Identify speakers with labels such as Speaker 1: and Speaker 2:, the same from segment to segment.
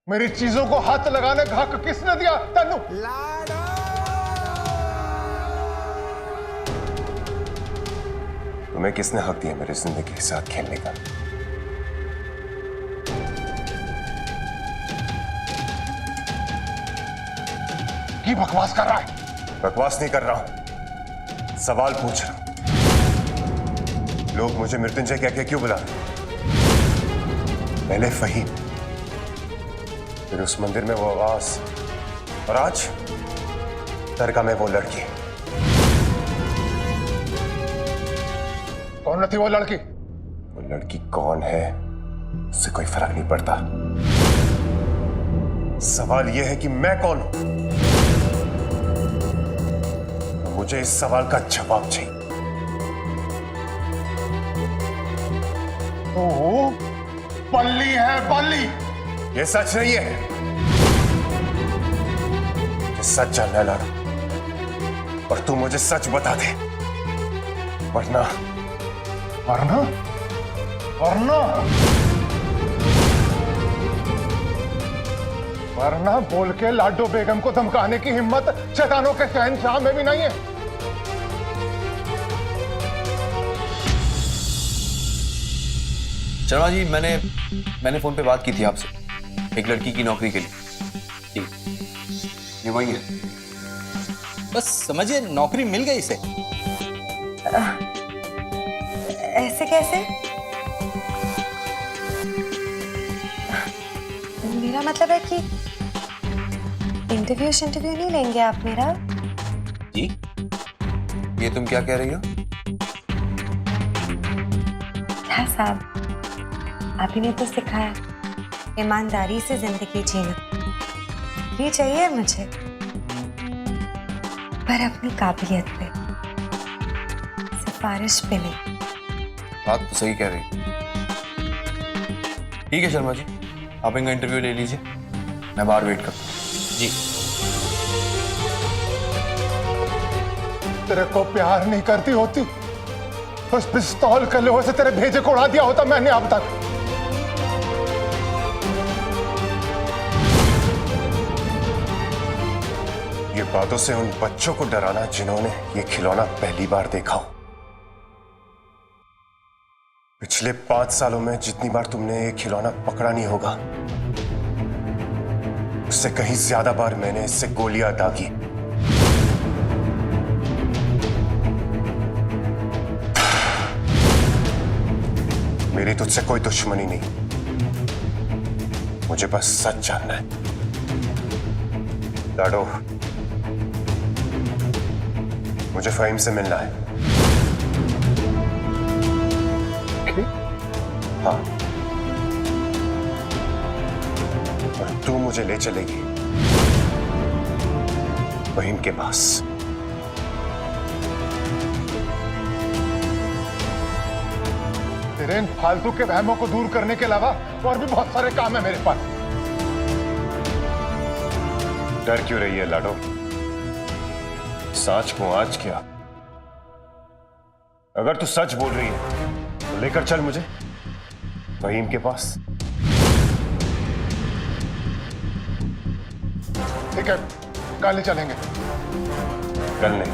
Speaker 1: मेरी चीजों को हाथ लगाने का हक किसने दिया तेनू?
Speaker 2: तुम्हें किसने हक दिया मेरी जिंदगी के साथ खेलने का?
Speaker 1: की बकवास कर रहा है?
Speaker 2: बकवास नहीं कर रहा हूं, सवाल पूछ रहा हूं। लोग मुझे मृत्युंजय कह के क्यों बुला रहे? पहले फहीम, फिर उस मंदिर में वो आवाज, और आज दरगाह में वो लड़की।
Speaker 1: कौन थी वो लड़की?
Speaker 2: वो लड़की कौन है उससे कोई फर्क नहीं पड़ता। सवाल यह है कि मैं कौन हूं। मुझे इस सवाल का जवाब चाहिए।
Speaker 1: ओ, बल्ली है बल्ली।
Speaker 2: ये सच नहीं है। ये सच जानना है लाडो, और तू मुझे सच बता दे, वरना
Speaker 1: वरना वरना वरना बोल के लाडो बेगम को धमकाने की हिम्मत शैतानों के शहंशाह में भी नहीं है।
Speaker 3: शर्मा जी, मैंने फोन पे बात की थी आपसे एक लड़की की नौकरी के लिए। ये वही है।
Speaker 4: बस समझिए नौकरी मिल गई इसे।
Speaker 5: ऐसे कैसे? मेरा मतलब है कि इंटरव्यू नहीं लेंगे आप मेरा?
Speaker 3: जी, ये तुम क्या कह रही हो?
Speaker 5: हाँ साहब, आप ही ने तो सिखाया ईमानदारी से जिंदगी जीना भी चाहिए मुझे, पर अपनी काबिलियत पे, सिफारिश पे नहीं।
Speaker 3: बात तो सही कह रही। ठीक है शर्मा जी, आप इनका इंटरव्यू ले लीजिए, मैं बाहर वेट करता हूँ। जी।
Speaker 1: तेरे को प्यार नहीं करती होती, बस पिस्तौल के लोहे से तेरे भेजे को उड़ा दिया होता मैंने अब तक।
Speaker 2: ये बातों से उन बच्चों को डराना जिन्होंने ये खिलौना पहली बार देखा हो। पिछले 5 सालों में जितनी बार तुमने ये खिलौना पकड़ा नहीं होगा, उससे कहीं ज्यादा बार मैंने इससे गोलियां दागी। मेरी तुझसे कोई दुश्मनी नहीं, मुझे बस सच जानना है। लाडो, मुझे फहीम से मिलना है। हाँ, और तू मुझे ले चलेगी फहीम के पास।
Speaker 1: तेरे इन फालतू के वहमों को दूर करने के अलावा और भी बहुत सारे काम है मेरे पास।
Speaker 2: डर क्यों रही है लाडो? सच को आज क्या? अगर तू सच बोल रही है तो लेकर चल मुझे फहीम के पास।
Speaker 1: ठीक है, कल ही चलेंगे।
Speaker 2: कल नहीं,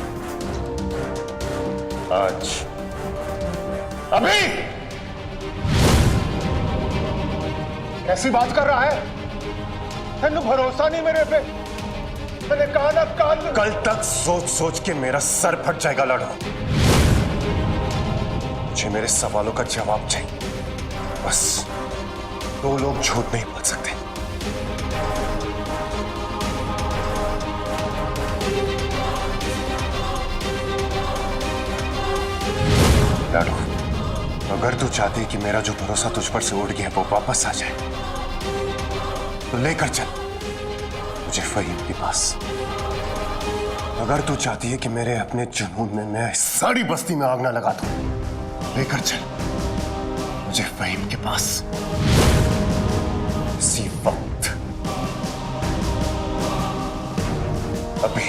Speaker 2: आज,
Speaker 1: अभी। कैसी बात कर रहा है? तेनू भरोसा नहीं मेरे पे? मैंने कहा ना
Speaker 2: कल तक सोच सोच के मेरा सर फट जाएगा लाडो। मुझे मेरे सवालों का जवाब चाहिए। बस 2 लोग झूठ नहीं बोल सकते। लाडो, अगर तू चाहती कि मेरा जो भरोसा तुझ पर से उड़ गया वो वापस आ जाए, तो लेकर चल मुझे फहीम के पास। अगर तू चाहती है कि मेरे अपने जुनून में मैं सारी बस्ती में आग ना लगा दूं, लेकर चल मुझे फहीम के पास इसी वक्त, अभी।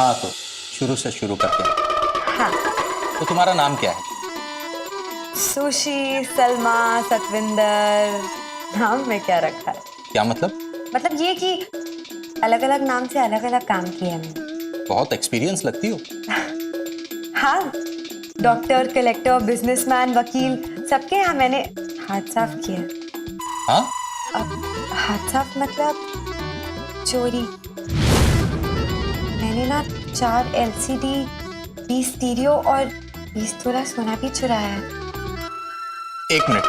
Speaker 4: हाँ तो शुरू से शुरू करते हैं।
Speaker 5: हाँ,
Speaker 4: तो तुम्हारा नाम क्या है?
Speaker 5: सुशी, सलमा, सतविंदर। नाम में क्या रखा है?
Speaker 4: क्या मतलब?
Speaker 5: मतलब ये कि अलग अलग नाम से अलग अलग काम किए हैं।
Speaker 4: बहुत एक्सपीरियंस लगती हो।
Speaker 5: हाँ, डॉक्टर, कलेक्टर, बिजनेसमैन, वकील, सबके यहाँ मैंने हाथ साफ किया।
Speaker 4: हाँ?
Speaker 5: हाथ साफ मतलब चोरी। मैंने ना 4 LCD, 20 स्टीरियो और 20 तोला सोना भी चुराया है।
Speaker 4: 1 मिनट।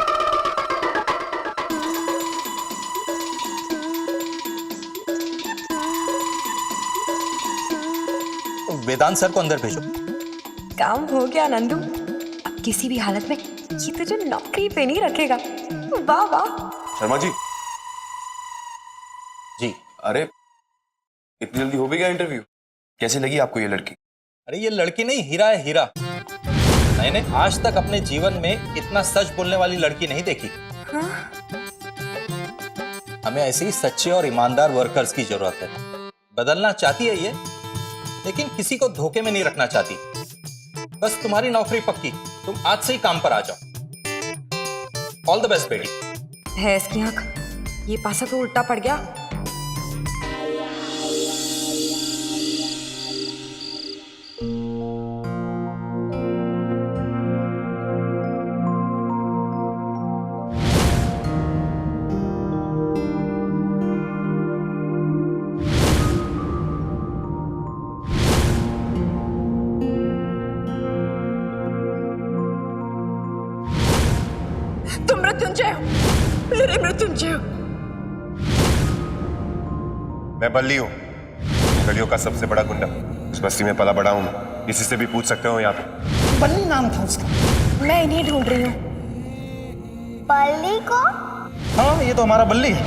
Speaker 4: वेदांत सर को अंदर भेजो।
Speaker 5: काम हो गया नंदू। अब किसी भी हालत में ये तुझे नौकरी पे नहीं रखेगा। वाह वाह।
Speaker 3: शर्मा जी।
Speaker 4: जी।
Speaker 3: अरे इतनी जल्दी हो भी गया इंटरव्यू? कैसी लगी आपको ये लड़की?
Speaker 4: अरे ये लड़की नहीं, हीरा है, हीरा। मैंने आज तक अपने जीवन में इतना सच बोलने वाली लड़की नहीं देखी।
Speaker 5: हाँ?
Speaker 4: हमें ऐसे ही सच्चे और ईमानदार वर्कर्स की जरूरत है। बदलना चाहती है ये, लेकिन किसी को धोखे में नहीं रखना चाहती। बस तुम्हारी नौकरी पक्की, तुम आज से ही काम पर आ जाओ। ऑल द बेस्ट बेटी।
Speaker 5: है इसकी आंख, ये पासा तो उल्टा पड़ गया। तुम मृत्युंजय हो, मेरे मृत्युंजय हो।
Speaker 2: मैं बल्ली हूँ, गलियों का सबसे बड़ा गुंडा। इस बस्ती में पला बड़ा हूँ मैं। किसी से भी पूछ सकते हो यहाँ पे।
Speaker 6: बल्ली नाम था उसका।
Speaker 5: मैं इन्हीं ढूंढ रही हूँ।
Speaker 6: बल्ली को? हाँ, ये तो हमारा बल्ली है।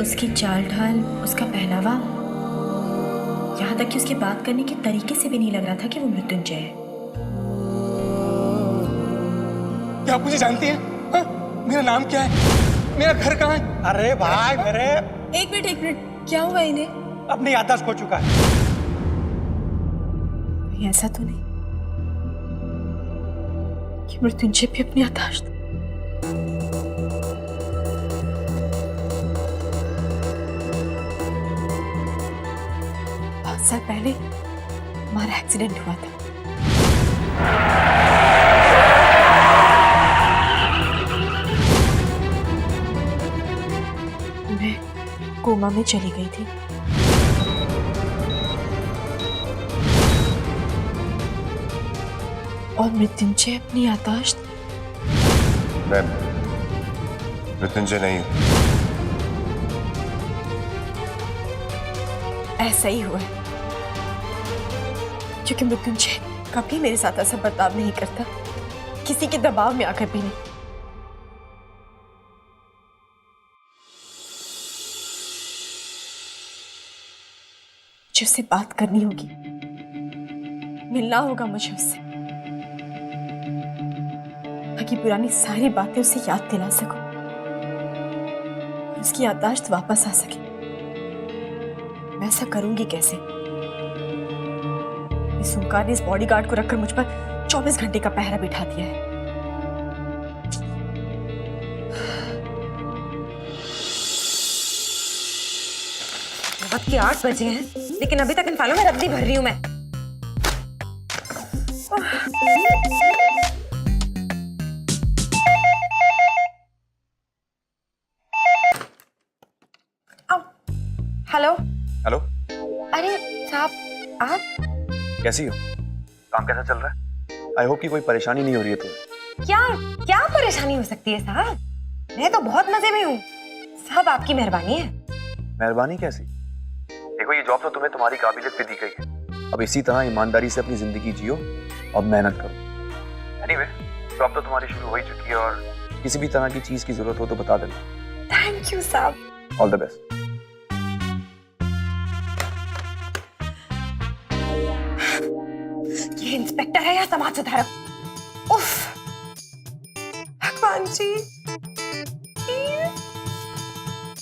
Speaker 7: उसकी चाल ढाल, उसका पहनावा, यहाँ तक कि उसके बात करने के तरीके से भी नहीं लग रहा था कि वो मृत्युंजय है।
Speaker 6: क्या आप मुझे जानती हैं? हाँ? मेरा नाम क्या है? मेरा घर कहाँ है? अरे भाई मेरे।
Speaker 7: एक मिनट, क्या हुआ इन्हें?
Speaker 6: अपनी याददाश्त खो चुका है।
Speaker 7: ऐसा तो नहीं कि मृत्युंजय भी अपनी याददाश्त। बहुत साल पहले हमारा एक्सीडेंट हुआ था। मैं कोमा में चली गई थी। और मृत्युंजय अपनी याददाश्त।
Speaker 2: मैं मृत्युंजय नहीं हूँ।
Speaker 7: ऐसा ही हुआ है, क्योंकि मृत्युंजय कभी मेरे साथ ऐसा बर्ताव नहीं करता, किसी के दबाव में आकर भी नहीं। मुझे उससे बात करनी होगी, मिलना होगा मुझे उससे, ताकि पुरानी सारी बातें उसे याद दिला सकूं, उसकी याददाश्त वापस आ सके। मैं ऐसा करूंगी कैसे? इस ओंकार ने इस बॉडीगार्ड को रखकर मुझ पर 24 घंटे का पहरा बिठा दिया है।
Speaker 5: रात के 8 बजे हैं, लेकिन अभी तक इन फाइलों में रद्दी भर रही हूं मैं। हेलो।
Speaker 3: हेलो।
Speaker 5: अरे साहब, आप
Speaker 3: कैसी हो? काम कैसा चल रहा है? आई होप कि कोई परेशानी नहीं हो रही है तुम्हें।
Speaker 5: क्या क्या परेशानी हो सकती है साहब? मैं तो बहुत मजे में हूँ। साहब आपकी मेहरबानी है।
Speaker 3: मेहरबानी कैसी? देखो ये जॉब तो तुम्हें तुम्हारी काबिलियत पे दी गई है। अब इसी तरह ईमानदारी से अपनी जिंदगी जियो और मेहनत करो। एनीवे, जॉब तो तुम्हारी शुरू हो ही चुकी है और किसी भी तरह की चीज की जरूरत हो तो बता देना।
Speaker 5: थैंक यू साहब।
Speaker 3: All the best.
Speaker 5: ये इंस्पेक्टर है या समाज सुधारक? उफ, भगवान जी, प्लीज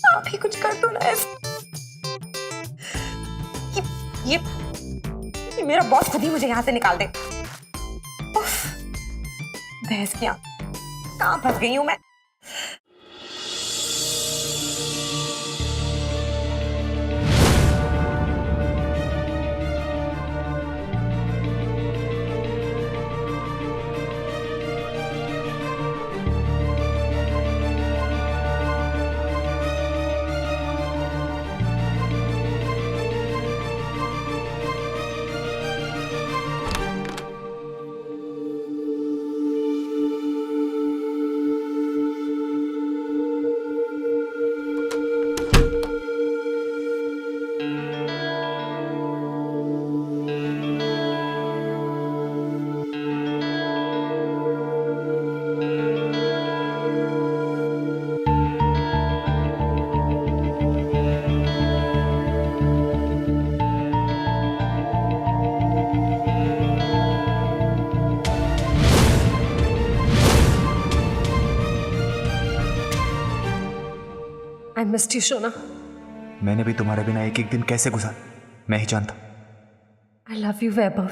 Speaker 5: आप ही कुछ कर दो ना। ये ये मेरा बॉस खुद ही मुझे यहाँ से निकाल दे। उफ, बहस किया, कहाँ फंस गई हूँ मैं।
Speaker 8: I missed you, Shona.
Speaker 9: मैंने भी तुम्हारे बिना एक एक दिन कैसे गुजारा मैं ही जानता।
Speaker 8: I love you, वैभव।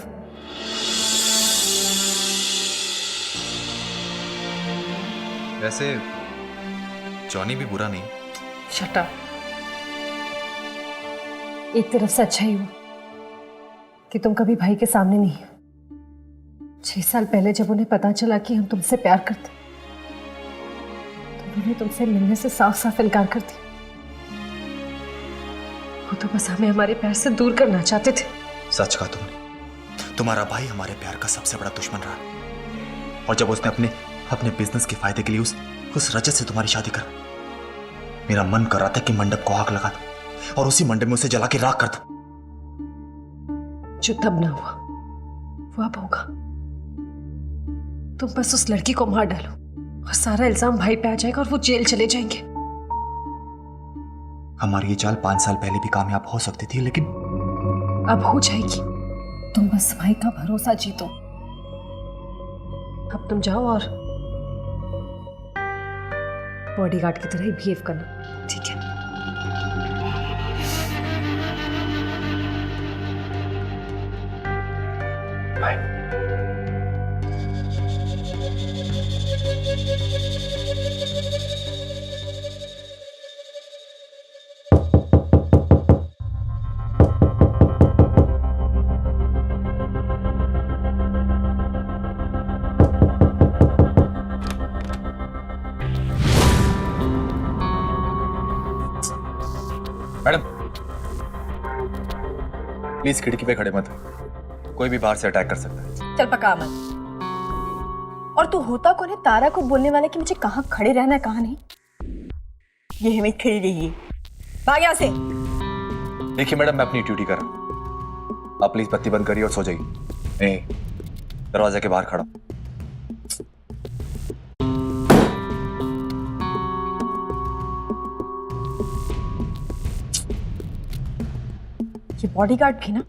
Speaker 9: वैसे जॉनी भी बुरा नहीं।
Speaker 8: Shut up। एक तरफ से अच्छा ही हुआ कि तुम कभी भाई के सामने नहीं है। 6 साल पहले जब उन्हें पता चला कि हम तुमसे प्यार करते तो उन्होंने तुमसे मिलने से साफ साफ इनकार कर दिया। वो तो बस हमें हमारे प्यार से दूर करना चाहते थे।
Speaker 9: सच कहा तुमने। तुम्हारा भाई हमारे प्यार का सबसे बड़ा दुश्मन रहा और जब उसने अपने बिजनेस के फायदे के लिए उस रजत से तुम्हारी शादी करा, मेरा मन कर रहा था कि मंडप को आग लगा दूं और उसी मंडप में उसे जला के राख कर दूं।
Speaker 8: जो तब ना हुआ वो अब होगा। तुम बस उस लड़की को मार डालो और सारा इल्जाम भाई पे आ जाएगा और वो जेल चले जाएंगे।
Speaker 9: हमारी ये चाल 5 साल पहले भी कामयाब हो सकती थी, लेकिन
Speaker 8: अब हो जाएगी। तुम बस भाई का भरोसा जीतो। अब तुम जाओ और बॉडीगार्ड की तरह ही बिहेव करना, ठीक है?
Speaker 9: बाय।
Speaker 3: मैडम प्लीज खिड़की पे खड़े मत हो, कोई भी बाहर से अटैक कर सकता है।
Speaker 7: चल पका मत। और तू होता कौन है तारा को बोलने वाला कि मुझे कहाँ खड़े रहना है कहाँ नहीं? ये हमें खड़ी रही है, भाग यहाँ से।
Speaker 3: देखिए मैडम, मैं अपनी ड्यूटी कर रहा हूँ, आप प्लीज बत्ती बंद करिए और सो जाइए। नहीं, दरवाजे के बाहर खड़ा हूं।
Speaker 7: ये बॉडीगार्ड भी ना,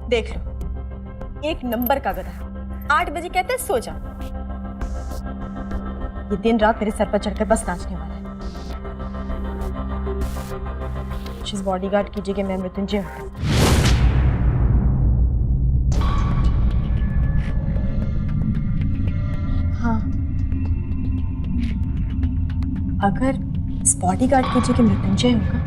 Speaker 7: देख लो, एक नंबर का गधा। 8 बजे कहते हैं सो जा। ये दिन रात मेरे सर पर चढ़कर बस नाचने वाला है। जिस बॉडीगार्ड की जगह मैं मृत्युंजय हूं। हाँ, अगर इस बॉडीगार्ड की जगह मृत्युंजय होगा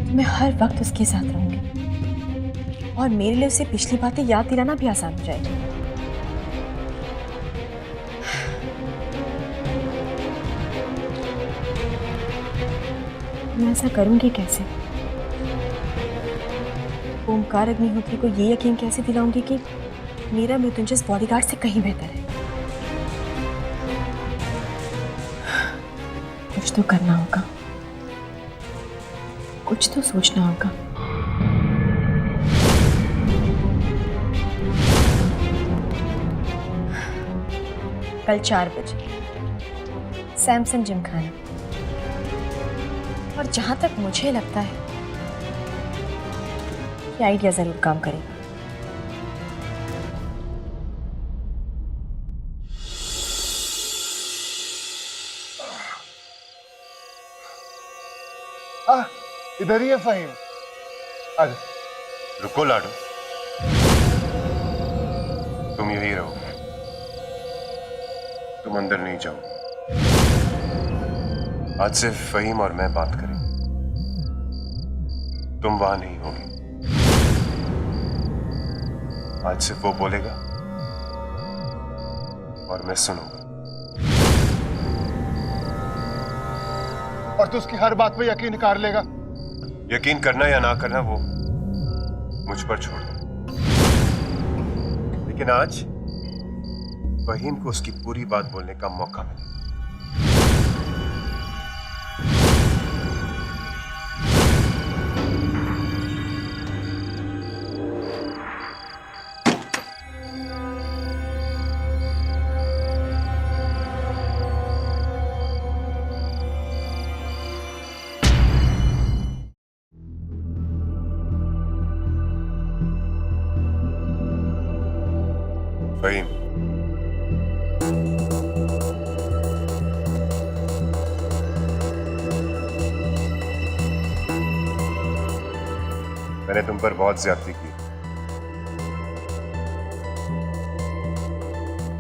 Speaker 7: तो मैं हर वक्त उसके साथ रहूंगी और मेरे लिए उसे पिछली बातें याद दिलाना भी आसान हो जाएगा। मैं ऐसा करूंगी कैसे? ओमकार अग्निहोत्री को ये यकीन कैसे दिलाऊंगी कि मेरा मृत्युंजय इस बॉडीगार्ड से कहीं बेहतर है? कुछ तो करना होगा, कुछ तो सोचना होगा। कल 4 बजे सैमसंग जिमखाना। और जहां तक मुझे लगता है ये आइडिया जरूर काम करेगा।
Speaker 1: हाँ इधर ही है फहीम। आ जा।
Speaker 2: रुको लाडो, तुम यही रहो, तुम अंदर नहीं जाओ। आज से फहीम और मैं बात करें, तुम वहां नहीं होगी। आज से वो बोलेगा और मैं सुनूंगा।
Speaker 1: और तू उसकी हर बात पे यकीन कर लेगा।
Speaker 2: यकीन करना या ना करना वो मुझ पर छोड़ दो। लेकिन आज फहीम को उसकी पूरी बात बोलने का मौका मिला। फहीम, मैंने तुम पर बहुत ज्यादती की,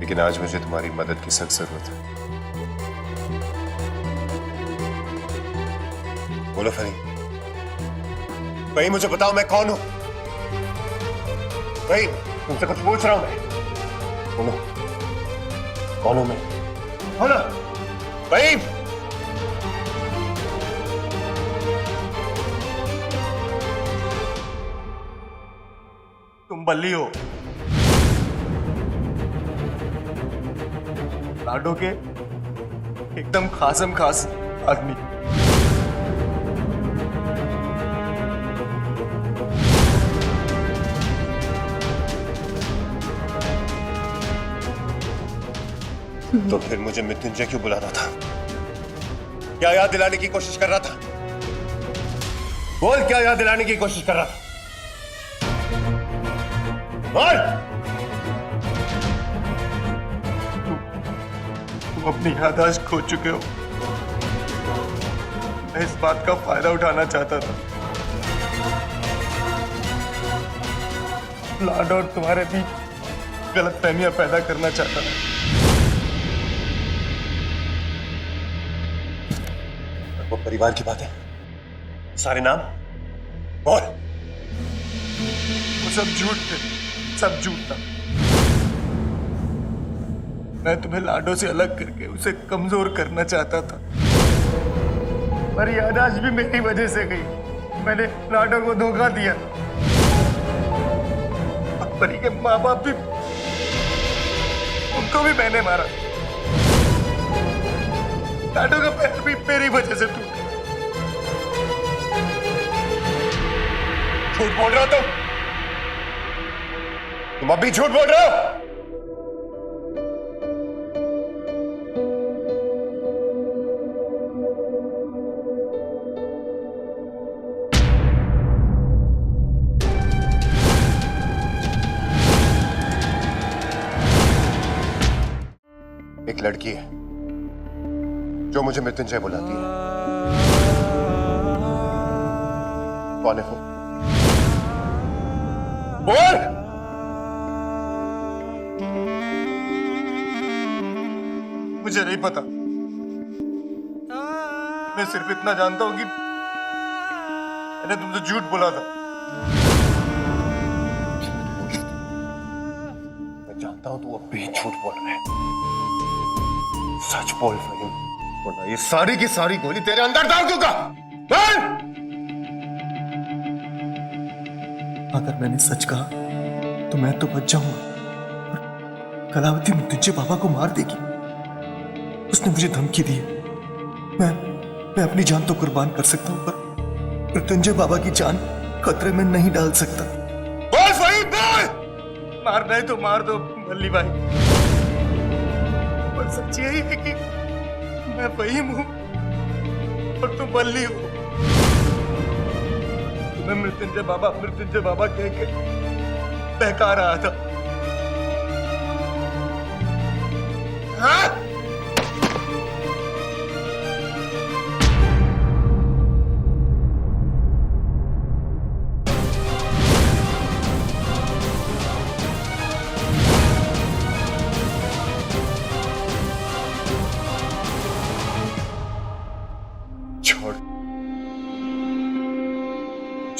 Speaker 2: लेकिन आज मुझे तुम्हारी मदद की सख्त जरूरत है। बोलो फहीम, फहीम मुझे बताओ मैं कौन हूं? फहीम, तुमसे कुछ पूछ रहा हूं मैं। बोलो, कौन हूं मैं? बोलो फहीम।
Speaker 9: तुम बल्ली हो, लाडो के एकदम खासम खास आदमी।
Speaker 2: तो फिर मुझे मृत्युंजय क्यों बुला रहा था? क्या याद दिलाने की कोशिश कर रहा था? बोल, क्या याद दिलाने की कोशिश कर रहा था? बोल!
Speaker 9: तुम अपनी याददाश्त खो चुके हो। मैं इस बात का फायदा उठाना चाहता था। लाडो और तुम्हारे बीच गलतफहमियां पैदा करना चाहता था।
Speaker 2: वो परिवार की बात है, सारे नाम बोल।
Speaker 9: वो सब झूठ थे, सब झूठ था। मैं तुम्हें लाडो से अलग करके उसे कमजोर करना चाहता था, पर याददाश्त भी मेरी वजह से गई। मैंने लाडो को धोखा दिया। परी के माँ बाप भी, उनको भी मैंने मारा। लाडो का पैर भी मेरी वजह से टूटा।
Speaker 2: झूठ बोल रहे हो तुम अभी झूठ बोल रहे हो। एक लड़की है जो मुझे मृत्युंजय बुलाती है। कौन है वो? बोल!
Speaker 9: मुझे नहीं पता। मैं सिर्फ इतना जानता हूं कि मैंने तुमसे झूठ बोला था।
Speaker 2: मैं जानता हूं तू अब भी झूठ बोल रहा है। सच बोल फहीम, वरना ये सारी की सारी गोली तेरे अंदर डाल दूंगा। बोल!
Speaker 9: अगर मैंने सच कहा तो मैं तो बच जाऊंगा, पर कलावती मृत्युंजय बाबा को मार देगी। उसने मुझे धमकी दी है। मैं अपनी जान तो कुर्बान कर सकता हूं, पर मृत्युंजय बाबा की जान खतरे में नहीं डाल सकता।
Speaker 2: बोल फहीम, बोल!
Speaker 9: मारना है तो मार दो बल्ली भाई, पर सच यही है कि मैं फहीम हूं और तुम बल्ली हो। मैं मृत्युंजय बाबा कह के बहका रहा था। हाँ?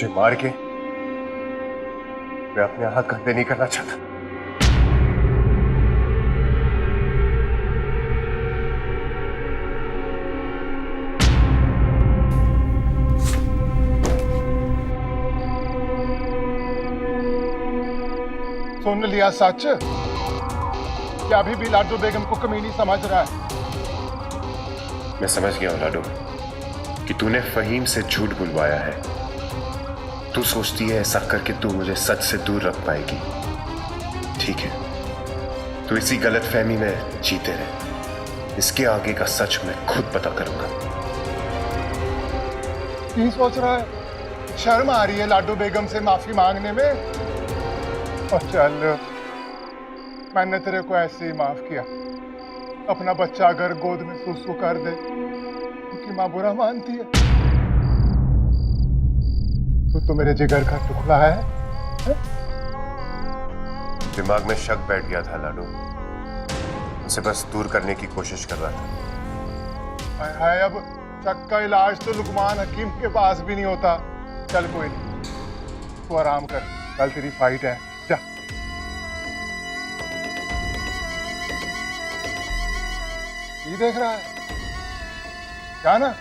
Speaker 2: तुझे मार के मैं अपने हाथ गंदे नहीं करना चाहता।
Speaker 1: सुन लिया सच? क्या अभी भी लाडो बेगम को कमीनी समझ रहा है?
Speaker 2: मैं समझ गया हूं लाडो कि तूने फहीम से झूठ बुलवाया है। तू सोचती है ऐसा करके तू मुझे सच से दूर रख पाएगी। ठीक है, तू इसी गलतफहमी में जीते रहे। इसके आगे का सच मैं खुद पता करूंगा।
Speaker 1: नहीं सोच रहा है? शर्म आ रही है लाडो बेगम से माफी मांगने में? और चल, मैंने तेरे को ऐसे ही माफ किया। अपना बच्चा अगर गोद में सुसु कर दे क्योंकि मां बुरा मानती है। तो मेरे जिगर का टुकड़ा है?
Speaker 2: दिमाग में शक बैठ गया था लाडो, उसे बस दूर करने की कोशिश कर रहा था।
Speaker 1: हाय हाय, अब शक का इलाज तो लुकमान हकीम के पास भी नहीं होता। चल कोई नहीं, तू आराम कर, कल तेरी फाइट है। जा। ये देख रहा है क्या ना?